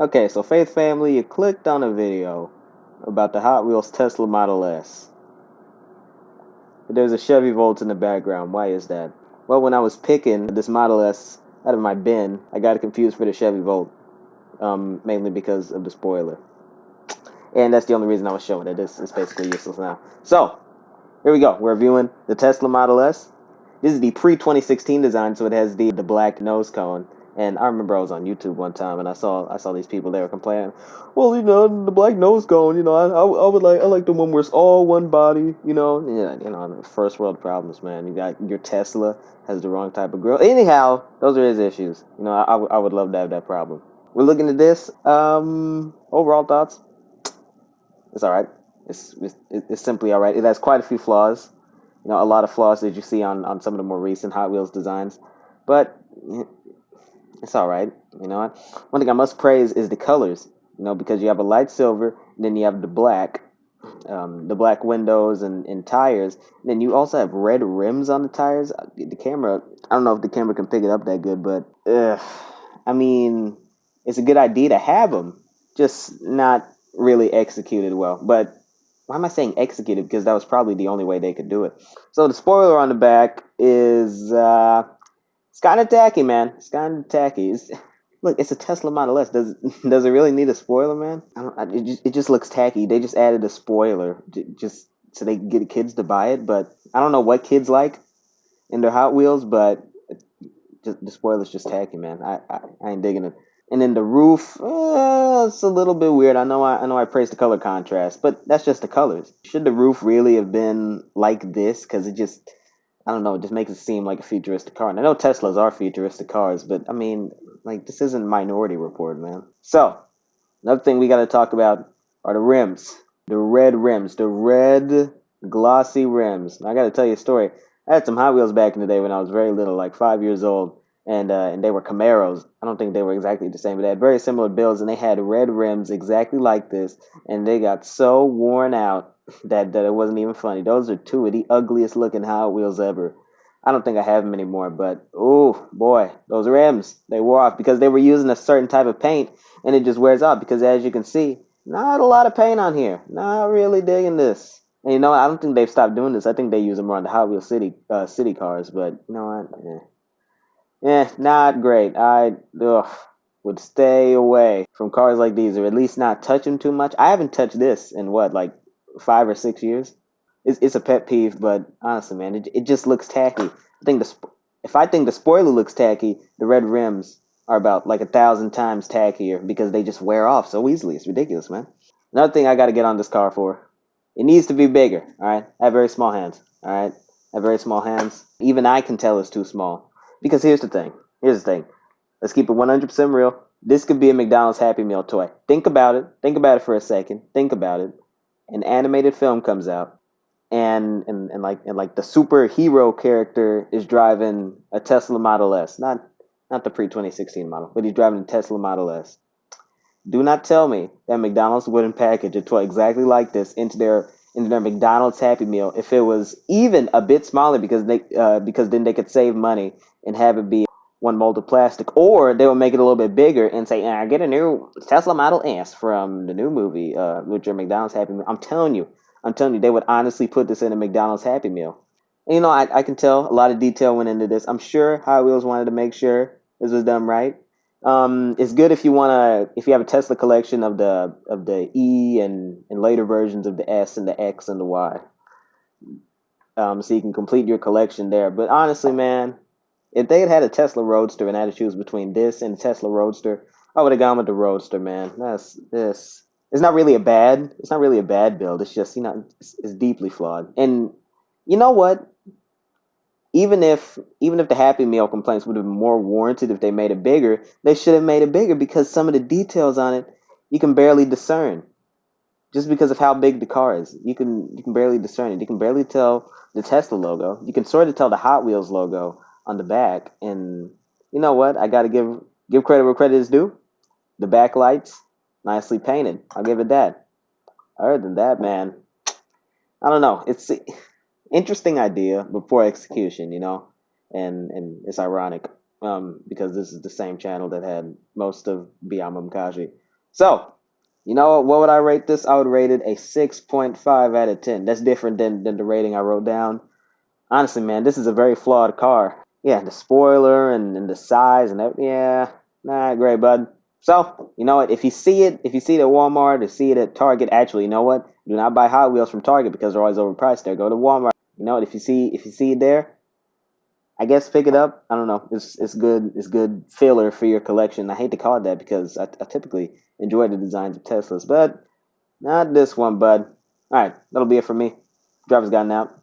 Okay, so Faith Family, you clicked on a video about the Hot Wheels Tesla Model S. But there's a Chevy Volt in the background. Why is that? Well, when I was picking this Model S out of my bin, I got it confused for the Chevy Volt, mainly because of the spoiler. And that's the only reason I was showing it. It's basically useless now. So, here we go. We're reviewing the Tesla Model S. This is the pre-2016 design, so it has the black nose cone. And I remember I was on YouTube one time, and I saw these people, they were complaining. Well, the black nose cone. I like the one where it's all one body. First world problems, man. You got your Tesla has the wrong type of grill. Anyhow, those are his issues. I would love to have that problem. We're looking at this. Overall thoughts. It's all right. It's simply all right. It has quite a few flaws. A lot of flaws that you see on some of the more recent Hot Wheels designs, but it's all right. One thing I must praise is the colors. Because you have a light silver, and then you have the black windows and tires. And then you also have red rims on the tires. The camera, I don't know if the camera can pick it up that good, but I mean, it's a good idea to have them, just not really executed well. But why am I saying executed? Because that was probably the only way they could do it. So the spoiler on the back is it's kind of tacky, man. It's kind of tacky. Look, it's a Tesla Model S. Does it really need a spoiler, man? It just looks tacky. They just added a spoiler just so they can get kids to buy it. But I don't know what kids like in their Hot Wheels, but the spoiler's just tacky, man. I ain't digging it. And then the roof, it's a little bit weird. I know I praised the color contrast, but that's just the colors. Should the roof really have been like this? Because I don't know, it just makes it seem like a futuristic car. And I know Teslas are futuristic cars, but I mean, like, this isn't Minority Report, man. So, another thing we got to talk about are the rims. The red rims. The red glossy rims. I got to tell you a story. I had some Hot Wheels back in the day when I was very little, like 5 years old. And they were Camaros. I don't think they were exactly the same, but they had very similar builds, and they had red rims exactly like this, and they got so worn out that it wasn't even funny. Those are two of the ugliest looking Hot Wheels ever. I don't think I have them anymore, but oh boy, those rims, they wore off because they were using a certain type of paint, and it just wears off because, as you can see, not a lot of paint on here. Not really digging this. And I don't think they've stopped doing this. I think they use them around the Hot Wheels city cars, but you know what? Not great. I would stay away from cars like these, or at least not touch them too much. I haven't touched this in what, like 5 or 6 years. It's a pet peeve, but honestly, man, it just looks tacky. If I think the spoiler looks tacky, the red rims are about like 1,000 times tackier because they just wear off so easily. It's ridiculous, man. Another thing I got to get on this car for, it needs to be bigger. All right, I have very small hands. All right, I have very small hands. Even I can tell it's too small. Because here's the thing. Let's keep it 100% real. This could be a McDonald's Happy Meal toy. Think about it. Think about it for a second. Think about it. An animated film comes out, and like the superhero character is driving a Tesla Model S. Not the pre-2016 model, but he's driving a Tesla Model S. Do not tell me that McDonald's wouldn't package a toy exactly like this into their McDonald's Happy Meal if it was even a bit smaller because then they could save money and have it be one mold of plastic, or they would make it a little bit bigger and say, "Get a new Tesla Model S from the new movie with your McDonald's Happy Meal." I'm telling you, they would honestly put this in a McDonald's Happy Meal. And, I can tell a lot of detail went into this. I'm sure Hot Wheels wanted to make sure this was done right. It's good if you have a Tesla collection of the E and later versions of the S and the X and the Y. So you can complete your collection there. But honestly, man, if they had a Tesla Roadster and I had to choose between this and the Tesla Roadster, I would have gone with the Roadster, man. That's this. It's not really a bad build. It's just it's deeply flawed. And you know what? Even if the Happy Meal complaints would have been more warranted if they made it bigger, they should have made it bigger because some of the details on it you can barely discern. Just because of how big the car is, you can barely discern it. You can barely tell the Tesla logo. You can sort of tell the Hot Wheels logo on the back. And you know what? I gotta give credit where credit is due. The backlights, nicely painted. I'll give it that. Other than that, man, I don't know. It's interesting idea, but poor execution, and it's ironic because this is the same channel that had most of Biyama Mkaji. So, you know what would I rate this? I would rate it a 6.5 out of 10. That's different than the rating I wrote down. Honestly, man, this is a very flawed car. Yeah, the spoiler and the size and everything. Yeah, not great, bud. So, you know what? If you see it at Walmart or see it at Target, actually, you know what? Do not buy Hot Wheels from Target because they're always overpriced there. Go to Walmart. You know what? If you see it there, I guess pick it up. I don't know. It's good. It's good filler for your collection. I hate to call it that because I typically enjoy the designs of Teslas, but not this one, bud. All right, that'll be it for me. Driver's gotten out.